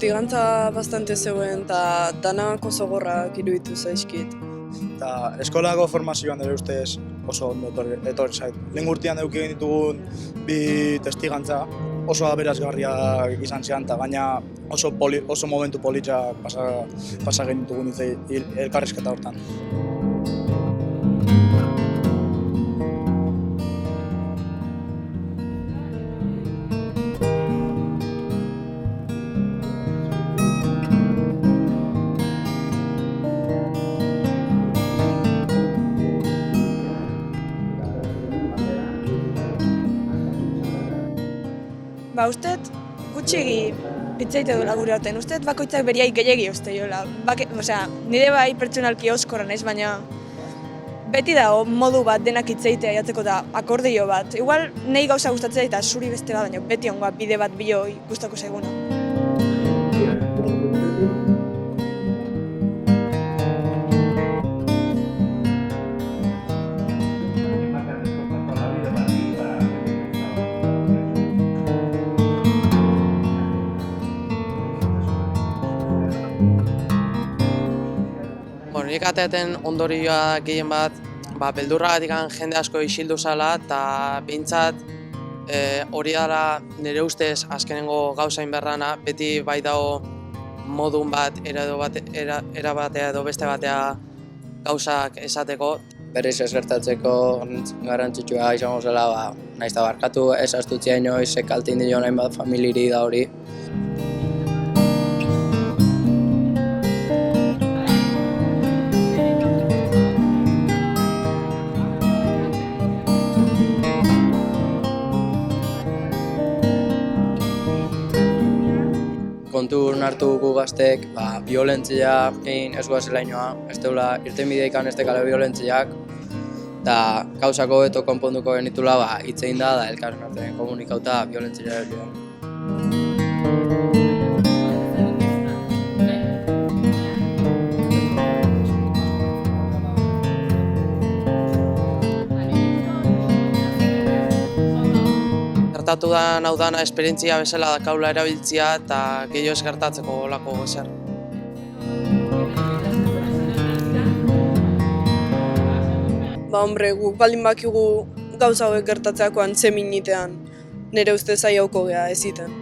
testigantza bastante zegoen eta danak oso gorrak iruditu zaizkit. Eta eskolako formazioan ere ustez oso ondo etorri zait. Lehen urtean eduki egin ditugun bi testigantza oso aberasgarriak izan zian, eta gaina oso momentu politxak pasa egin ditugun elkarrizketa hortan. Usteet gutxi hitzaite duela gure horten, usteet bakoitzak beriai gehiagi usteiola. Nire bai pertsonalki oskorra naiz, baina beti dago modu bat denak hitzaitea jatzeko da akordio bat. Igual nahi gauza gustatzea eta zuri beste bat, baina beti ongoa bide bat bilo gustako zaiguna. Nik ateaten ondorioa gehien bat, beldurragatik jende asko isildu zala, eta behintzat hori dara nire ustez azkenengo gauzain berrana, beti bai dago modun bat, era batea edo beste batea gauzak esateko. Berriz ez gertatzeko garrantzitsua izango zela, nahiz eta barkatu ez astutzea inoiz, kalte indio nahi bat familiri da hori. Kontuan hartu gu gaztek, violentzia egin ez guazela inoa, ez deula irtenbidea ikan ez dekala violentziak, eta gauzako hobeto konponduko genitula hitz egin da elkarren artean komunikauta violentzia erabili. Gertatu da hau dana esperientzia bezala dakaula erabiltzia eta gehiago ez gertatzeko olako ezer. Guk baldin bakigu gauza hauek gertatzeakoan ze minitean, nire ustez saiatuko gea eziten.